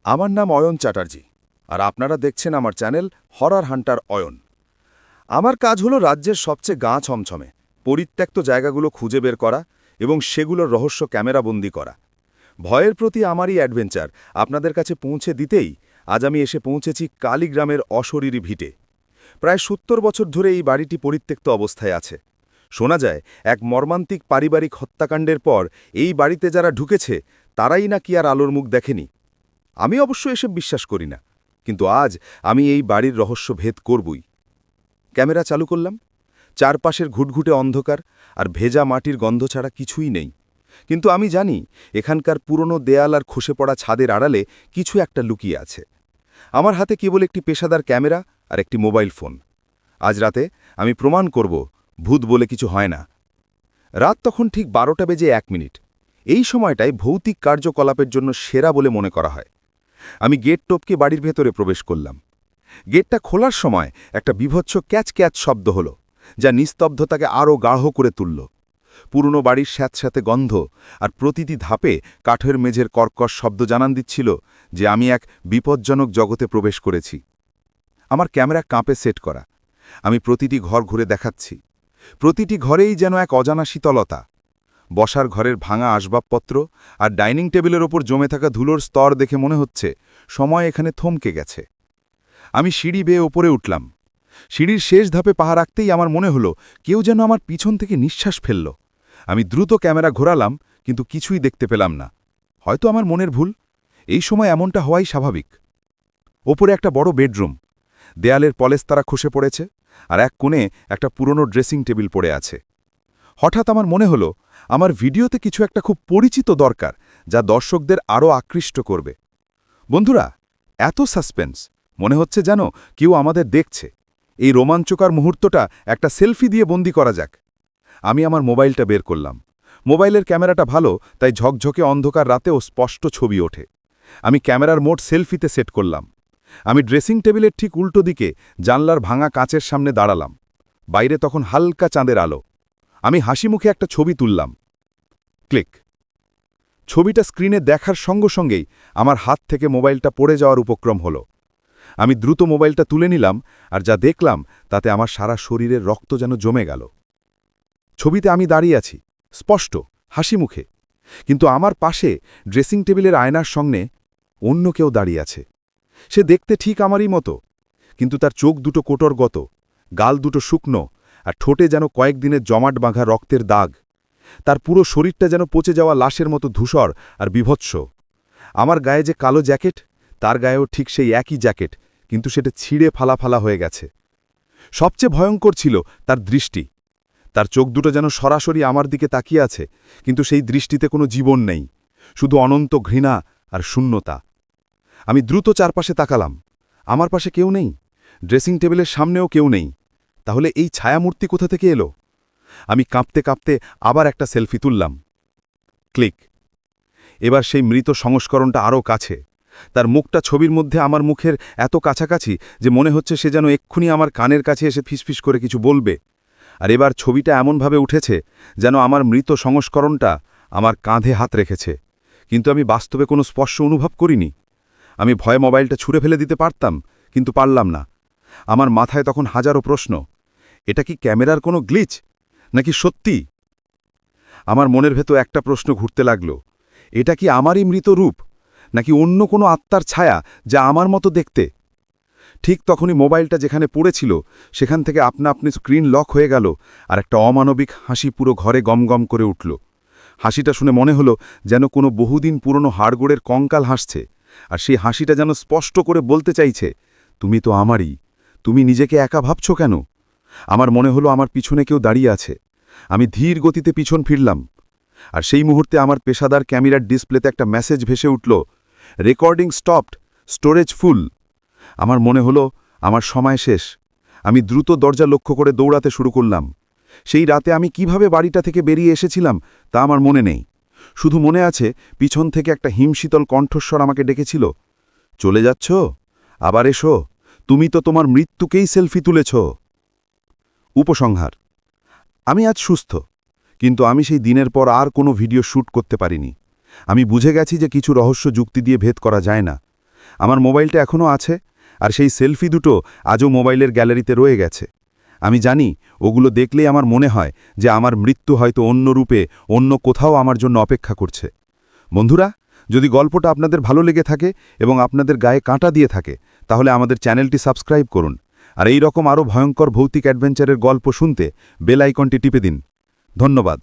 আমার নাম অয়ন চ্যাটার্জি আর আপনারা দেখছেন আমার চ্যানেল হরর হান্টার অয়ন। আমার কাজ হলো রাজ্যের সবচেয়ে গা ছমছমে পরিত্যক্ত জায়গাগুলো খুঁজে বের করা এবং সেগুলোর রহস্য ক্যামেরাবন্দি করা। ভয়ের প্রতি আমারই অ্যাডভেঞ্চার আপনাদের কাছে পৌঁছে দিতেই আজ আমি এসে পৌঁছেছি কালীগ্রামের অশরীরী ভিটে। প্রায় ৭০ বছর ধরে এই বাড়িটি পরিত্যক্ত অবস্থায় আছে। শোনা যায় এক মর্মান্তিক পারিবারিক হত্যাকাণ্ডের পর এই বাড়িতে যারা ঢুকেছে তারাই নাকি আর আলোর মুখ দেখেনি। আমি অবশ্য এসব বিশ্বাস করি না, কিন্তু আজ আমি এই বাড়ির রহস্য ভেদ করবই। ক্যামেরা চালু করলাম। চারপাশের ঘুটঘুটে অন্ধকার আর ভেজা মাটির গন্ধ ছাড়া কিছুই নেই, কিন্তু আমি জানি এখানকার পুরনো দেয়াল আর খসে পড়া ছাদের আড়ালে কিছু একটা লুকিয়ে আছে। আমার হাতে কেবল একটি পেশাদার ক্যামেরা আর একটি মোবাইল ফোন। আজ রাতে আমি প্রমাণ করব ভূত বলে কিছু হয় না। রাত তখন ঠিক 12:01। এই সময়টায় ভৌতিক কার্যকলাপের জন্য সেরা বলে মনে করা হয়। আমি গেট টপকে বাড়ির ভেতরে প্রবেশ করলাম। গেটটা খোলার সময় একটা বিভৎস ক্যাচ ক্যাচ শব্দ হল, যা নিস্তব্ধতাকে আরও গাঢ় করে তুলল। পুরনো বাড়ির স্যাঁতস্যাঁতে গন্ধ আর প্রতিটি ধাপে কাঠের মেঝের কর্কশ শব্দ জানান দিচ্ছিল যে আমি এক বিপজ্জনক জগতে প্রবেশ করেছি। আমার ক্যামেরা কাঁপে সেট করা। আমি প্রতিটি ঘর ঘুরে দেখাচ্ছি। প্রতিটি ঘরেই যেন এক অজানা শীতলতা। বসার ঘরের ভাঙা আসবাবপত্র আর ডাইনিং টেবিলের ওপর জমে থাকা ধুলোর স্তর দেখে মনে হচ্ছে সময় এখানে থমকে গেছে। আমি সিঁড়ি বেয়ে ওপরে উঠলাম। সিঁড়ির শেষ ধাপে পা রাখতেই আমার মনে হলো কেউ যেন আমার পিছন থেকে নিঃশ্বাস ফেলল। আমি দ্রুত ক্যামেরা ঘোরালাম, কিন্তু কিছুই দেখতে পেলাম না। হয়তো আমার মনের ভুল। এই সময় এমনটা হওয়াই স্বাভাবিক। ওপরে একটা বড় বেডরুম। দেয়ালের পলেস্তারা খসে পড়েছে আর এক কোণে একটা পুরনো ড্রেসিং টেবিল পড়ে আছে। হঠাৎ আমার মনে হলো আমার ভিডিওতে কিছু একটা খুব পরিচিত দরকার, যা দর্শকদের আরও আকৃষ্ট করবে। বন্ধুরা, এত সাসপেন্স, মনে হচ্ছে যেন কেউ আমাদের দেখছে। এই রোমাঞ্চকর মুহূর্তটা একটা সেলফি দিয়ে বন্দি করা যাক। আমি আমার মোবাইলটা বের করলাম। মোবাইলের ক্যামেরাটা ভালো, তাই ঝকঝকে অন্ধকার রাতেও স্পষ্ট ছবি ওঠে। আমি ক্যামেরার মোড সেলফিতে সেট করলাম। আমি ড্রেসিং টেবিলের ঠিক উল্টো দিকে জানলার ভাঙা কাঁচের সামনে দাঁড়ালাম। বাইরে তখন হালকা চাঁদের আলো। আমি হাসি মুখে একটা ছবি তুললাম। ক্লিক। ছবিটা স্ক্রিনে দেখার সঙ্গে সঙ্গেই আমার হাত থেকে মোবাইলটা পড়ে যাওয়ার উপক্রম হলো। আমি দ্রুত মোবাইলটা তুলে নিলাম, আর যা দেখলাম তাতে আমার সারা শরীরের রক্ত যেন জমে গেল। ছবিতে আমি দাঁড়িয়ে আছি, স্পষ্ট, হাসি মুখে, কিন্তু আমার পাশে ড্রেসিং টেবিলের আয়নার সামনে অন্য কেউ দাঁড়িয়ে আছে। সে দেখতে ঠিক আমারই মতো, কিন্তু তার চোখ দুটো কোটরগত, গাল দুটো শুকনো, আর ঠোঁটে যেন কয়েকদিনের জমাট বাঁধা রক্তের দাগ। তার পুরো শরীরটা যেন পচে যাওয়া লাশের মতো ধূসর আর বিভৎস। আমার গায়ে যে কালো জ্যাকেট, তার গায়েও ঠিক সেই একই জ্যাকেট, কিন্তু সেটা ছিঁড়ে ফালা ফালা হয়ে গেছে। সবচেয়ে ভয়ঙ্কর ছিল তার দৃষ্টি। তার চোখ দুটো যেন সরাসরি আমার দিকে তাকিয়ে আছে, কিন্তু সেই দৃষ্টিতে কোনো জীবন নেই, শুধু অনন্ত ঘৃণা আর শূন্যতা। আমি দ্রুত চারপাশে তাকালাম। আমার পাশে কেউ নেই, ড্রেসিং টেবিলের সামনেও কেউ নেই। তাহলে এই ছায়ামূর্তি কোথা থেকে এলো? আমি কাঁপতে কাঁপতে আবার একটা সেলফি তুললাম। ক্লিক। এবার সেই মৃত সংস্করণটা আরও কাছে। তার মুখটা ছবির মধ্যে আমার মুখের এত কাছাকাছি যে মনে হচ্ছে সে যেন এক্ষুনি আমার কানের কাছে এসে ফিসফিস করে কিছু বলবে। আর এবার ছবিটা এমনভাবে উঠেছে যেন আমার মৃত সংস্করণটা আমার কাঁধে হাত রেখেছে, কিন্তু আমি বাস্তবে কোনো স্পর্শ অনুভব করিনি। আমি ভয়ে মোবাইলটা ছুঁড়ে ফেলে দিতে পারতাম, কিন্তু পারলাম না। আমার মাথায় তখন হাজারো প্রশ্ন। এটা কি ক্যামেরার কোনো গ্লিচ, নাকি সত্যি? আমার মনের ভেতর একটা প্রশ্ন ঘুরতে লাগল, এটা কি আমারই মৃত রূপ, নাকি অন্য কোনো আত্মার ছায়া যা আমার মতো দেখতে? ঠিক তখনই মোবাইলটা যেখানে পড়েছিল সেখান থেকে আপনা আপনি স্ক্রিন লক হয়ে গেল, আর একটা অমানবিক হাসি পুরো ঘরে গমগম করে উঠল। হাসিটা শুনে মনে হলো যেন কোনো বহুদিন পুরনো হাড়গোড়ের কঙ্কাল হাসছে, আর সেই হাসিটা যেন স্পষ্ট করে বলতে চাইছে, তুমি তো আমারই, তুমি নিজেকে একা ভাবছ কেন? আমার মনে হলো আমার পিছনে কেউ দাঁড়িয়ে আছে। আমি ধীর গতিতে পিছন ফিরলাম, আর সেই মুহূর্তে আমার পেশাদার ক্যামেরার ডিসপ্লেতে একটা মেসেজ ভেসে উঠল, রেকর্ডিং স্টপড, স্টোরেজ ফুল। আমার মনে হলো আমার সময় শেষ। আমি দ্রুত দরজা লক্ষ্য করে দৌড়াতে শুরু করলাম। সেই রাতে আমি কিভাবে বাড়িটা থেকে বেরিয়ে এসেছিলাম তা আমার মনে নেই, শুধু মনে আছে পিছন থেকে একটা হিমশীতল কণ্ঠস্বর আমাকে ডেকেছিল, চলে যাচ্ছ? আবার এসো, তুমি তো তোমার মৃত্যুকেই সেলফি তুলেছ। উপসংহার: আমি আজ সুস্থ, কিন্তু আমি সেই দিনের পর আর কোনো ভিডিও শ্যুট করতে পারিনি। আমি বুঝে গেছি যে কিছু রহস্য যুক্তি দিয়ে ভেদ করা যায় না। আমার মোবাইলটা এখনও আছে, আর সেই সেলফি দুটো আজও মোবাইলের গ্যালারিতে রয়ে গেছে। আমি জানি ওগুলো দেখলেই আমার মনে হয় যে আমার মৃত্যু হয়তো অন্য রূপে অন্য কোথাও আমার জন্য অপেক্ষা করছে। বন্ধুরা, যদি গল্পটা আপনাদের ভালো লেগে থাকে এবং আপনাদের গায়ে কাঁটা দিয়ে থাকে, তাহলে আমাদের চ্যানেলটি সাবস্ক্রাইব করুন, আর এই রকম আরও ভয়ঙ্কর ভৌতিক অ্যাডভেঞ্চারের গল্প শুনতে বেল আইকনটি টিপে দিন। ধন্যবাদ।